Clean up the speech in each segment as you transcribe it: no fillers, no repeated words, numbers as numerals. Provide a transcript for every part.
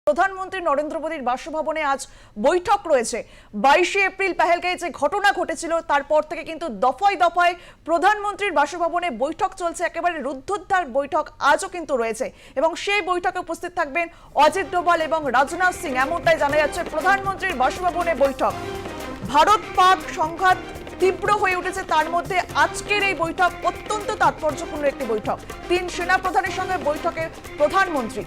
প্রধানমন্ত্রী নরেন্দ্র মোদীর বাসভবনে আজ বৈঠক রয়েছে। 22শে এপ্রিল পেহেলগাঁয়ে যে ঘটনা ঘটেছিল তারপর থেকে কিন্তু দফায় দফায় প্রধানমন্ত্রীর বাসভবনে বৈঠক চলছে, একেবারে রুদ্ধদ্বার বৈঠক আজও কিন্তু রয়েছে এবং সেই বৈঠকে উপস্থিত থাকবেন অজিত ডোভাল এবং রাজনাথ সিং, এমনটাই জানা যাচ্ছে। প্রধানমন্ত্রীর বাসভবনে বৈঠক, ভারত পাক সংঘাত তীব্র হয়ে উঠেছে, তার মধ্যে আজকের এই বৈঠক অত্যন্ত তাৎপর্যপূর্ণ একটি বৈঠক। 3 সেনাপ্রধানের সঙ্গে বৈঠকে প্রধানমন্ত্রী,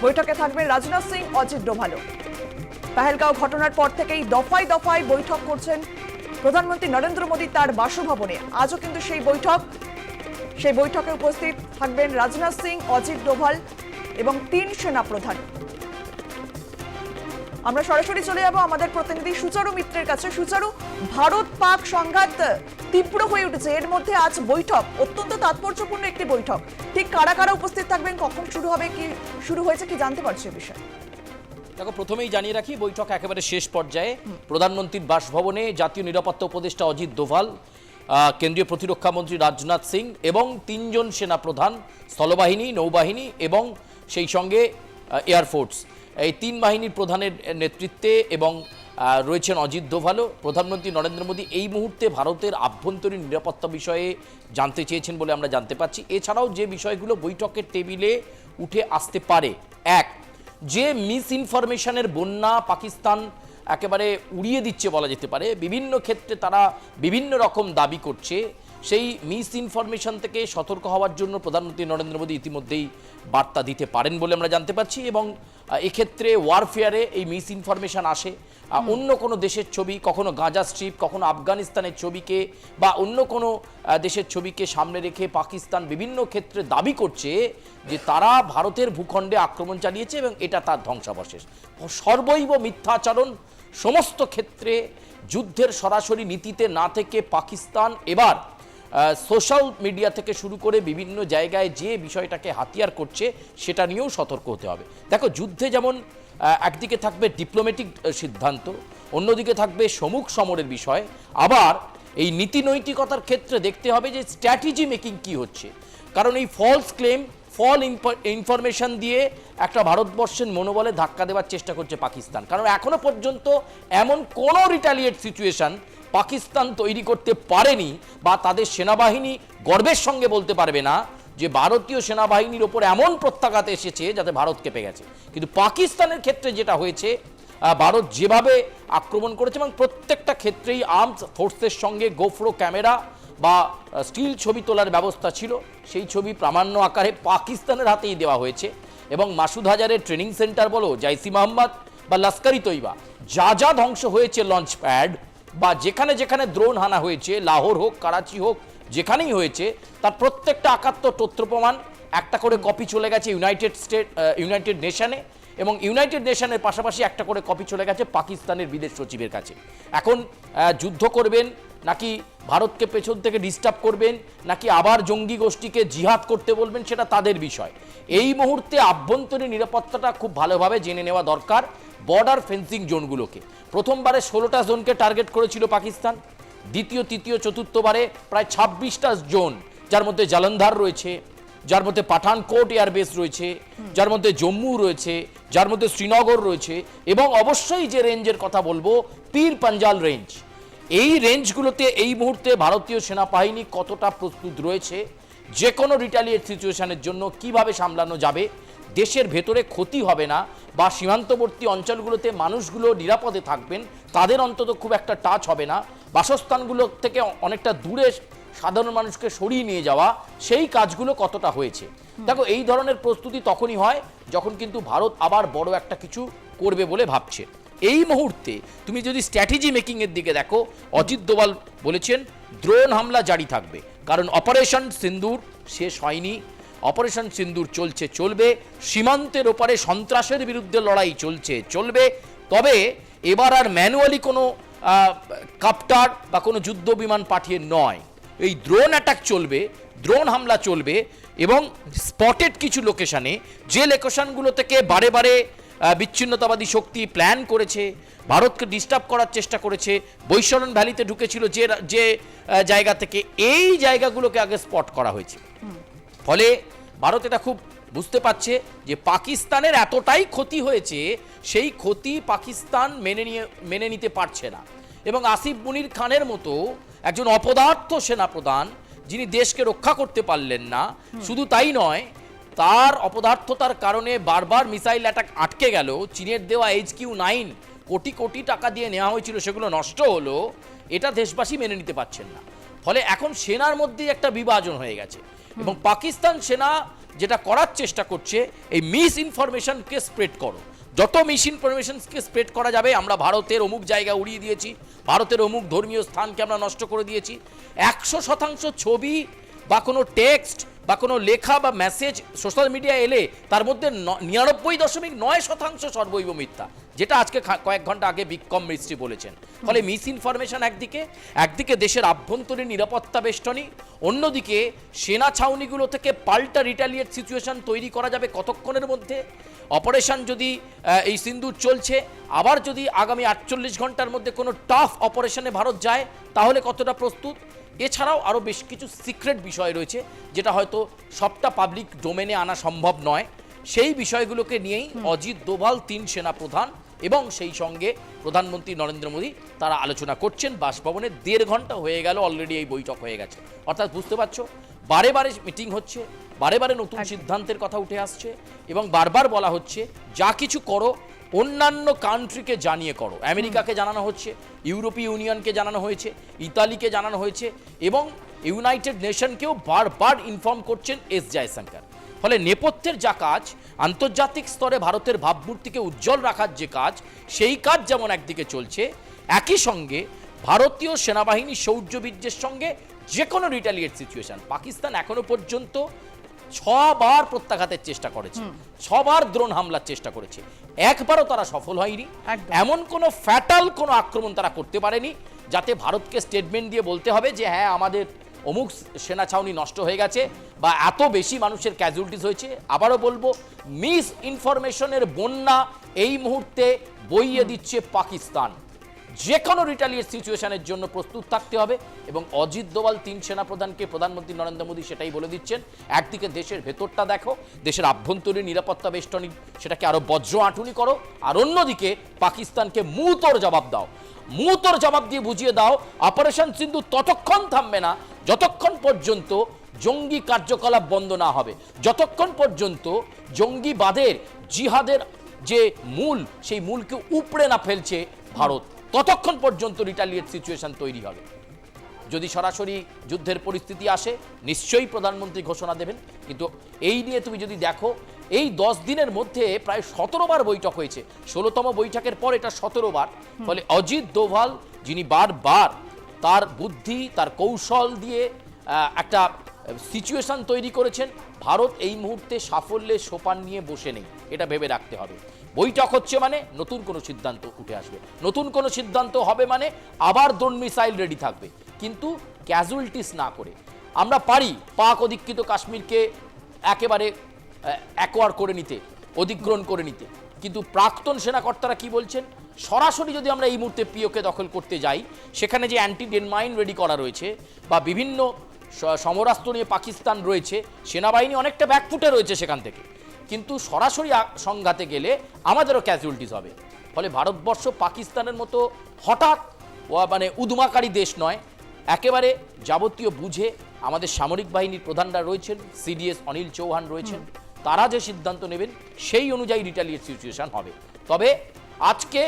বৈঠকে থাকবেন রাজনাথ সিং, অজিত ডোভালও। পেহেলগাঁও ঘটনার পর থেকেই দফায় দফায় বৈঠক করছেন প্রধানমন্ত্রী নরেন্দ্র মোদী তার বাসভবনে। আজও কিন্তু সেই বৈঠকে উপস্থিত থাকবেন রাজনাথ সিং, অজিত ডোভাল এবং 3 সেনাপ্রধান। আমরা সরাসরি চলে যাব আমাদের প্রতিনিধি সুচারু মিত্রের কাছে। সুচারু, ভারত পাক সংঘাত তীব্র হয়ে উঠেছে, এর মধ্যে আজ বৈঠক, অত্যন্ত তাৎপর্যপূর্ণ একটি বৈঠক। ঠিক কারা কারা উপস্থিত থাকবেন, কখন শুরু হবে, কি শুরু হয়েছে, কি জানতে পারছি এই বিষয়ে? দেখো, প্রথমেই জানিয়ে রাখি, বৈঠক একেবারে শেষ পর্যায়ে। প্রধানমন্ত্রীর বাসভবনে জাতীয় নিরাপত্তা উপদেষ্টা অজিত ডোভাল, কেন্দ্রীয় প্রতিরক্ষা মন্ত্রী রাজনাথ সিং এবং 3 জন সেনাপ্রধান, স্থলবাহিনী, নৌবাহিনী এবং সেই সঙ্গে এয়ারফোর্স, এই 3 বাহিনীর প্রধানের নেতৃত্বে এবং রয়েছেন অজিত ডোভালও। প্রধানমন্ত্রী নরেন্দ্র মোদী এই মুহূর্তে ভারতের আভ্যন্তরীণ নিরাপত্তা বিষয়ে জানতে চেয়েছেন বলে আমরা জানতে পারছি। এছাড়াও যে বিষয়গুলো বৈঠকের টেবিলে উঠে আসতে পারে, এক, যে মিস ইনফরমেশনের বন্যা পাকিস্তান একেবারে উড়িয়ে দিচ্ছে বলা যেতে পারে, বিভিন্ন ক্ষেত্রে তারা বিভিন্ন রকম দাবি করছে, সেই মিস ইনফরমেশন থেকে সতর্ক হওয়ার জন্য প্রধানমন্ত্রী নরেন্দ্র মোদী ইতিমধ্যেই বার্তা দিতে পারেন বলে আমরা জানতে পারছি। এবং এক্ষেত্রে ওয়ারফেয়ারে এই মিস ইনফরমেশন আসে, অন্য কোনো দেশের ছবি, কখনো গাজা স্ট্রিপ, কখনো আফগানিস্তানের ছবিকে বা অন্য কোনো দেশের ছবিকে সামনে রেখে পাকিস্তান বিভিন্ন ক্ষেত্রে দাবি করছে যে তারা ভারতের ভূখণ্ডে আক্রমণ চালিয়েছে এবং এটা তার ধ্বংসাবশেষ। সর্বৈব মিথ্যাচরণ। সমস্ত ক্ষেত্রে যুদ্ধের সরাসরি নীতিতে না থেকে পাকিস্তান এবার সোশ্যাল মিডিয়া থেকে শুরু করে বিভিন্ন জায়গায় যে বিষয়টাকে হাতিয়ার করছে সেটা নিয়েও সতর্ক হতে হবে। দেখো, যুদ্ধে যেমন একদিকে থাকবে ডিপ্লোম্যাটিক সিদ্ধান্ত, অন্যদিকে থাকবে সম্মুখ সমরের বিষয়, আবার এই নীতি নৈতিকতার ক্ষেত্রে দেখতে হবে যে স্ট্র্যাটেজি মেকিং কি হচ্ছে। কারণ এই ফলস ক্লেম, ফল ইনফরমেশন দিয়ে একটা ভারতবর্ষের মনোবলে ধাক্কা দেওয়ার চেষ্টা করছে পাকিস্তান। কারণ এখনো পর্যন্ত এমন কোনো রিটালিয়েট সিচুয়েশন পাকিস্তান তৈরি করতে পারেনি, বা তাদের সেনাবাহিনী গর্বের সঙ্গে বলতে পারবে না যে ভারতীয় সেনাবাহিনীর ওপর এমন প্রত্যাঘাত এসেছে যাতে ভারত কেঁপে গেছে। কিন্তু পাকিস্তানের ক্ষেত্রে যেটা হয়েছে, ভারত যেভাবে আক্রমণ করেছে এবং প্রত্যেকটা ক্ষেত্রেই আর্মস ফোর্সের সঙ্গে গোপ্রো ক্যামেরা বা স্টিল ছবি তোলার ব্যবস্থা ছিল, সেই ছবি প্রামাণ্য আকারে পাকিস্তানের হাতেই দেওয়া হয়েছে। এবং মাসুদ হাজারের ট্রেনিং সেন্টার বলো, জাইসি মোহাম্মদ বা লস্করি তৈবা, যা যা ধ্বংস হয়েছে লঞ্চ প্যাড বা যেখানে যেখানে দ্রোণ হানা হয়েছে, লাহোর হোক, করাচি হোক, যেখানেই হয়েছে, তার প্রত্যেকটা একাত্তর তথ্য প্রমাণ একটা করে কপি চলে গেছে ইউনাইটেড নেশনে, এবং ইউনাইটেড নেশনের পাশাপাশি একটা করে কপি চলে গেছে পাকিস্তানের বিদেশ সচিবের কাছে। এখন যুদ্ধ করবেন নাকি ভারতকে পেছন থেকে ডিস্টার্ব করবেন, নাকি আবার জঙ্গি গোষ্ঠীকে জিহাদ করতে বলবেন, সেটা তাদের বিষয়। এই মুহূর্তে আভ্যন্তরীণ নিরাপত্তাটা খুব ভালোভাবে জেনে নেওয়া দরকার। বর্ডার ফেন্সিং জোনগুলোকে প্রথমবারে 16টা জোনকে টার্গেট করেছিল পাকিস্তান, দ্বিতীয়, তৃতীয়, চতুর্থবারে প্রায় 26টা জোন, যার মধ্যে জালন্ধার রয়েছে, যার মধ্যে পাঠানকোট এয়ারবেস রয়েছে, যার মধ্যে জম্মু রয়েছে, যার মধ্যে শ্রীনগর রয়েছে, এবং অবশ্যই যে রেঞ্জের কথা বলবো, পীর পাঞ্জাল রেঞ্জ। এই রেঞ্জগুলোতে এই মুহূর্তে ভারতীয় সেনাবাহিনী কতটা প্রস্তুত রয়েছে, যে কোনো রিটালিয়েট সিচুয়েশনের জন্য কিভাবে সামলানো যাবে, দেশের ভেতরে ক্ষতি হবে না, বা সীমান্তবর্তী অঞ্চলগুলোতে মানুষগুলো নিরাপদে থাকবেন, তাদের অন্তত খুব একটা টাচ হবে না, বাসস্থানগুলো থেকে অনেকটা দূরে সাধারণ মানুষকে সরিয়ে নিয়ে যাওয়া, সেই কাজগুলো কতটা হয়েছে। দেখো, এই ধরনের প্রস্তুতি তখনই হয় যখন কিন্তু ভারত আবার বড় একটা কিছু করবে বলে ভাবছে। এই মুহূর্তে তুমি যদি স্ট্র্যাটেজি মেকিংয়ের দিকে দেখো, অজিত ডোভাল বলেছেন দ্রোণ হামলা জারি থাকবে, কারণ অপারেশন সিন্দুর শেষ হয়নি। অপারেশন সিন্দুর চলছে, চলবে, সীমান্তের ওপারে সন্ত্রাসের বিরুদ্ধে লড়াই চলবে। তবে এবার আর ম্যানুয়ালি কোনো কাপ্টার বা কোনো যুদ্ধ বিমান পাঠিয়ে নয়, এই ড্রোন অ্যাটাক চলবে, ড্রোন হামলা চলবে, এবং স্পটেড কিছু লোকেশানে, যে লোকেশানগুলো থেকে বারে বারে বিচ্ছিন্নতাবাদী শক্তি প্ল্যান করেছে, ভারতকে ডিস্টার্ব করার চেষ্টা করেছে, বৈশরণ ভ্যালিতে ঢুকেছিল যে জায়গা থেকে, এই জায়গাগুলোকে আগে স্পট করা হয়েছে। ফলে ভারত এটা খুব বুঝতে পারছে যে পাকিস্তানের এতটাই ক্ষতি হয়েছে, সেই ক্ষতি পাকিস্তান মেনে নিতে পারছে না। এবং আসিফ মুনির খানের মতো একজন অপদার্থ সেনাপ্রধান, যিনি দেশকে রক্ষা করতে পারলেন না, শুধু তাই নয়, তার অপদার্থতার কারণে বারবার মিসাইল অ্যাটাক আটকে গেল, চীনের দেওয়া HQ-9 কোটি কোটি টাকা দিয়ে নেওয়া হয়েছিল, সেগুলো নষ্ট হলো, এটা দেশবাসী মেনে নিতে পারছেন না। ফলে এখন সেনার মধ্যে একটা বিভাজন হয়ে গেছে এবং পাকিস্তান সেনা যেটা করার চেষ্টা করছে, এই মিস ইনফরমেশনকে স্প্রেড করো, যত মিস ইনফরমেশনকে স্প্রেড করা যাবে। আমরা ভারতের অমুক জায়গা উড়িয়ে দিয়েছি, ভারতের অমুক ধর্মীয় স্থানকে আমরা নষ্ট করে দিয়েছি। 100% ছবি বা কোনো টেক্সট বা কোনো লেখা বা মেসেজ সোশ্যাল মিডিয়া এলে তার মধ্যে 99.9% সর্বৈব মিথ্যা, যেটা আজকে কয়েক ঘন্টা আগে বিক্রম মিস্ত্রি বলেছেন। ফলে মিস ইনফরমেশন একদিকে দেশের আভ্যন্তরীণ নিরাপত্তা বেষ্টনী, অন্যদিকে সেনা ছাউনিগুলো থেকে পাল্টা রিটালিয়েট সিচুয়েশন তৈরি করা যাবে কতক্ষণের মধ্যে। অপারেশন যদি এই সিন্দুর চলছে, আবার যদি আগামী 48 ঘন্টার মধ্যে কোনো টাফ অপারেশনে ভারত যায়, তাহলে কতটা প্রস্তুত। এছাড়াও আরও বেশ কিছু সিক্রেট বিষয় রয়েছে, যেটা হয়তো সবটা পাবলিক ডোমেনে আনা সম্ভব নয়। সেই বিষয়গুলোকে নিয়েই অজিত দোভাল 3 সেনাপ্রধান এবং সেই সঙ্গে প্রধানমন্ত্রী নরেন্দ্র মোদী তারা আলোচনা করছেন বাসভবনে। 1.5 ঘন্টা হয়ে গেল অলরেডি এই বৈঠক হয়ে গেছে। অর্থাৎ বুঝতে পারছো, বারে বারে মিটিং হচ্ছে, বারে বারে নতুন সিদ্ধান্তের কথা উঠে আসছে এবং বারবার বলা হচ্ছে যা কিছু করো অন্যান্য কান্ট্রিকে জানিয়ে করো। আমেরিকাকে জানানো হচ্ছে, ইউরোপীয় ইউনিয়নকে জানানো হয়েছে, ইতালিকে জানানো হয়েছে এবং ইউনাইটেড নেশনকেও বারবার ইনফর্ম করছেন এস জয়শঙ্কর। ফলে নেপথ্যের যা কাজ, আন্তর্জাতিক স্তরে ভারতের ভাবমূর্তিকে উজ্জ্বল রাখার যে কাজ, সেই কাজ যেমন একদিকে চলছে, একই সঙ্গে ভারতীয় সেনাবাহিনীর শৌর্যবীর্যের সঙ্গে যে কোনো রিটালিয়েট সিচুয়েশন পাকিস্তান এখনো পর্যন্ত 6 বার প্রত্যাঘাতের চেষ্টা করেছে, 6 বার ড্রোন হামলার চেষ্টা করেছে, একবারও তারা সফল হয়নি। এমন কোনো ফ্যাটাল কোনো আক্রমণ তারা করতে পারেনি যাতে ভারতকে স্টেটমেন্ট দিয়ে বলতে হবে যে হ্যাঁ আমাদের অমুক সেনা ছাউনি নষ্ট হয়ে গেছে বা এত বেশি মানুষের ক্যাজুয়ালিটিস হয়েছে। আবারও বলবো, মিস ইনফরমেশনের বন্যা এই মুহূর্তে বইয়ে দিচ্ছে পাকিস্তান। যে কোনো রিটালিয়েট সিচুয়েশনের জন্য প্রস্তুত থাকতে হবে এবং অজিত দোভাল 3 সেনাপ্রধানকে প্রধানমন্ত্রী নরেন্দ্র মোদী সেটাই বলে দিচ্ছেন। একদিকে দেশের ভেতরটা দেখো, দেশের আভ্যন্তরীণ নিরাপত্তা বেষ্টনী সেটাকে আরো বজ্র আঁটুনি করো, আর অন্যদিকে পাকিস্তানকে মুহূর্তর জবাব দাও, মুহূর্তর জবাব দিয়ে বুঝিয়ে দাও অপারেশন সিন্ধু ততক্ষণ থামবে না যতক্ষণ পর্যন্ত জঙ্গি কার্যকলাপ বন্ধ না হবে, যতক্ষণ পর্যন্ত জঙ্গিবাদের জিহাদের যে মূল, সেই মূলকে উপড়ে না ফেলছে ভারত, ততক্ষণ পর্যন্ত রিটালিয়েট সিচুয়েশন তৈরি হবে। যদি সরাসরি যুদ্ধের পরিস্থিতি আসে নিশ্চয়ই প্রধানমন্ত্রী ঘোষণা দেবেন, কিন্তু এই নিয়ে তুমি যদি দেখো এই 10 দিনের মধ্যে প্রায় 17 বার বৈঠক হয়েছে, 16তম বৈঠকের পর এটা 17 বার। ফলে অজিত দোভাল যিনি বারবার তার বুদ্ধি তার কৌশল দিয়ে একটা সিচুয়েশন তৈরি করেছেন, ভারত এই মুহূর্তে সাফল্যের সোপান নিয়ে বসে নেই, এটা ভেবে রাখতে হবে। বৈঠক হচ্ছে মানে নতুন কোনো সিদ্ধান্ত উঠে আসবে, নতুন কোনো সিদ্ধান্ত হবে মানে আবার ড্রোন মিসাইল রেডি থাকবে, কিন্তু ক্যাজুয়ালিটিস না করে। আমরা পারি পাক অধিকৃত কাশ্মীরকে একেবারে অ্যাকোয়ার করে নিতে, অধিগ্রহণ করে নিতে, কিন্তু প্রাক্তন সেনাকর্তারা কি বলছেন, সরাসরি যদি আমরা এই মুহূর্তে পিওকে দখল করতে যাই, সেখানে যে অ্যান্টি ডেনমাইন রেডি করা রয়েছে বা বিভিন্ন সমরাস্ত্র নিয়ে পাকিস্তান রয়েছে, সেনাবাহিনী অনেকটা ব্যাকফুটে রয়েছে সেখান থেকে, কিন্তু সরাসরি সংঘাতে গেলে আমাদেরও ক্যাজুয়ালিটিস হবে। ফলে ভারতবর্ষ পাকিস্তানের মতো হঠাৎ মানে উদ্যমাকারী দেশ নয়, একেবারে যাবতীয় বুঝে আমাদের সামরিক বাহিনীর প্রধানরা রয়েছেন, সিডিএস অনিল চৌহান রয়েছেন, তারা যে সিদ্ধান্ত নেবেন সেই অনুযায়ী রিটালিয়েট সিচুয়েশন হবে। তবে আজকে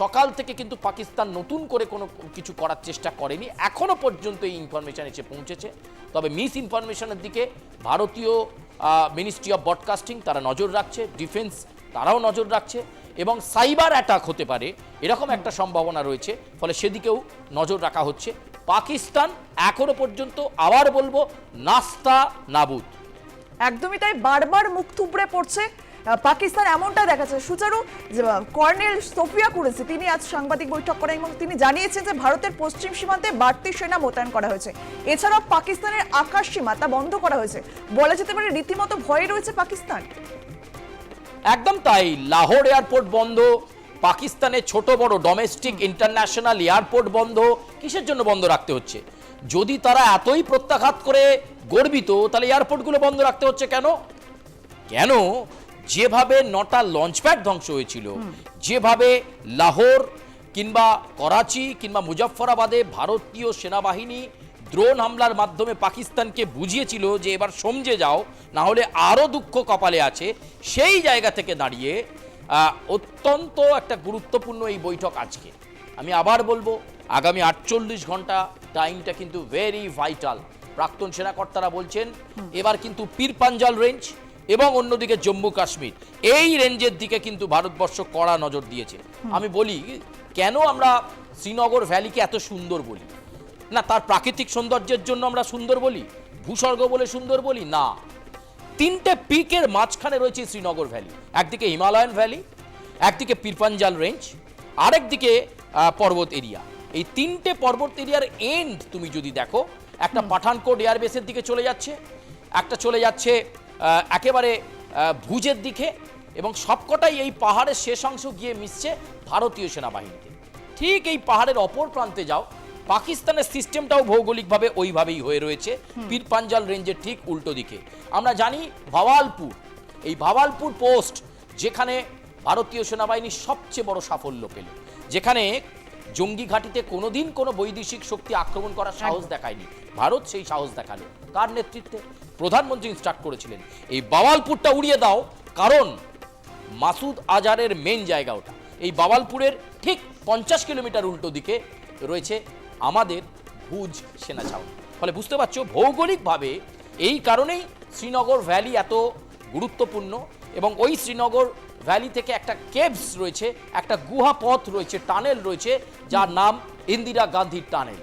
সকাল থেকে কিন্তু পাকিস্তান নতুন করে কোনো কিছু করার চেষ্টা করেনি, এখনো পর্যন্ত এই ইনফরমেশন এসে পৌঁছেছে। তবে মিস ইনফরমেশনের দিকে ভারতীয় মিনিস্ট্রি অফ ব্রডকাস্টিং তারা নজর রাখছে, ডিফেন্স তারাও নজর রাখছে এবং সাইবার অ্যাটাক হতে পারে এরকম একটা সম্ভাবনা রয়েছে, ফলে সেদিকেও নজর রাখা হচ্ছে। পাকিস্তান এখনো পর্যন্ত আবার বলবো নাস্তা নাবুদ। একদমই তাই, বারবার মুখ থুবড়ে পড়ছে পাকিস্তান, এমনটা দেখাচ্ছে। সুচারু, কর্নেল সোফিয়া কুরেশি তিনি আজ সাংবাদিক বৈঠক করেন এবং তিনি জানিয়েছেন যে ভারতের পশ্চিম সীমান্তে বাড়তি সেনা মোতায়েন করা হয়েছে, এছাড়াও পাকিস্তানের আকাশ সীমা তা বন্ধ করা হয়েছে। বলা যেতে পারে রীতিমতো ভয়ে রয়েছে পাকিস্তান। একদম তাই, লাহোর এয়ারপোর্ট বন্ধ, পাকিস্তানের ছোট বড় ডোমেস্টিক ইন্টারন্যাশনাল এয়ারপোর্ট বন্ধ। কিসের জন্য বন্ধ রাখতে হচ্ছে? যদি তারা এতই প্রত্যাঘাত করে গর্বিত, তাহলে এয়ারপোর্টগুলো বন্ধ রাখতে হচ্ছে কেন? কেন যেভাবে 9টা লঞ্চপ্যাড ধ্বংস হয়েছিল, যেভাবে লাহোর কিংবা করাচি কিংবা মুজফফরাবাদে ভারতীয় সেনাবাহিনী ড্রোন হামলার মাধ্যমে পাকিস্তানকে বুঝিয়েছিল যে এবার সমঝে যাও, না হলে আরও দুঃখ কপালে আছে, সেই জায়গা থেকে দাঁড়িয়ে অত্যন্ত একটা গুরুত্বপূর্ণ এই বৈঠক আজকে। আমি আবার বলবো, আগামী 48 ঘন্টা টাইমটা কিন্তু ভেরি ভাইটাল। প্রাক্তন সেনাকর্তারা বলছেন এবার কিন্তু পীর পাঞ্জাল রেঞ্জ এবং অন্যদিকে জম্মু কাশ্মীর, এই রেঞ্জের দিকে কিন্তু ভারতবর্ষ কড়া নজর দিয়েছে। আমি বলি, কেন আমরা শ্রীনগর ভ্যালিকে এত সুন্দর বলি? না তার প্রাকৃতিক সৌন্দর্যের জন্য আমরা সুন্দর বলি, ভূস্বর্গ বলে সুন্দর বলি না। 3টে পিকের মাঝখানে রয়েছে শ্রীনগর ভ্যালি। একদিকে হিমালয়ান ভ্যালি, একদিকে পীরপাঞ্জাল রেঞ্জ, আরেকদিকে পর্বত এরিয়া। এই 3টে পর্বত এরিয়ার এন্ড তুমি যদি দেখো, একটা পাঠানকোট এয়ারবেসের দিকে চলে যাচ্ছে, একটা চলে যাচ্ছে একেবারে ভুজের দিকে, এবং সবকটাই এই পাহাড়ের শেষ অংশ গিয়ে মিশছে ভারতীয় সেনাবাহিনীতে। ঠিক এই পাহাড়ের অপর প্রান্তে যাও, পাকিস্তানের সিস্টেমটাও ভৌগোলিকভাবে ওইভাবেই হয়ে রয়েছে পীর পাঞ্জাল রেঞ্জের ঠিক উল্টো দিকে। আমরা জানি ভাওয়ালপুর, এই ভাওয়ালপুর পোস্ট যেখানে ভারতীয় সেনাবাহিনী সবচেয়ে বড় সাফল্য পেল, যেখানে জঙ্গি ঘাঁটিতে কোনোদিন কোনো বৈদেশিক শক্তি আক্রমণ করার সাহস দেখায়নি, ভারত সেই সাহস দেখালো। কার নেতৃত্বে? প্রধানমন্ত্রী ইনস্ট্রাক্ট করেছিলেন এই ভাওয়ালপুরটা উড়িয়ে দাও, কারণ মাসুদ আজহারের মেন জায়গা ওটা। এই ভাওয়ালপুরের ঠিক 50 কিলোমিটার উল্টো দিকে রয়েছে আমাদের ভুজ সেনা ছাউনি। ফলে বুঝতে পারছো ভৌগোলিকভাবে এই কারণেই শ্রীনগর ভ্যালি এত গুরুত্বপূর্ণ, এবং ওই শ্রীনগর ভ্যালি থেকে একটা কেভস রয়েছে, একটা গুহা পথ রয়েছে, টানেল রয়েছে, যার নাম ইন্দিরা গান্ধী টানেল।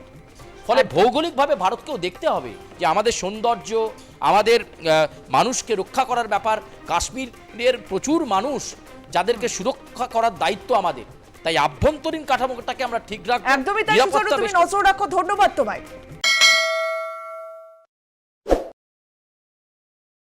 ফলে ভৌগোলিকভাবে ভারতকেও দেখতে হবে যে আমাদের সৌন্দর্য, আমাদের মানুষকে রক্ষা করার ব্যাপার, কাশ্মীরের প্রচুর মানুষ যাদেরকে সুরক্ষা করার দায়িত্ব আমাদের, তাই আভ্যন্তরীণ কাঠামোটাকে আমরা ঠিক রাখবো। একদমই তাই, তুমি নজর রাখো। ধন্যবাদ তোমায়।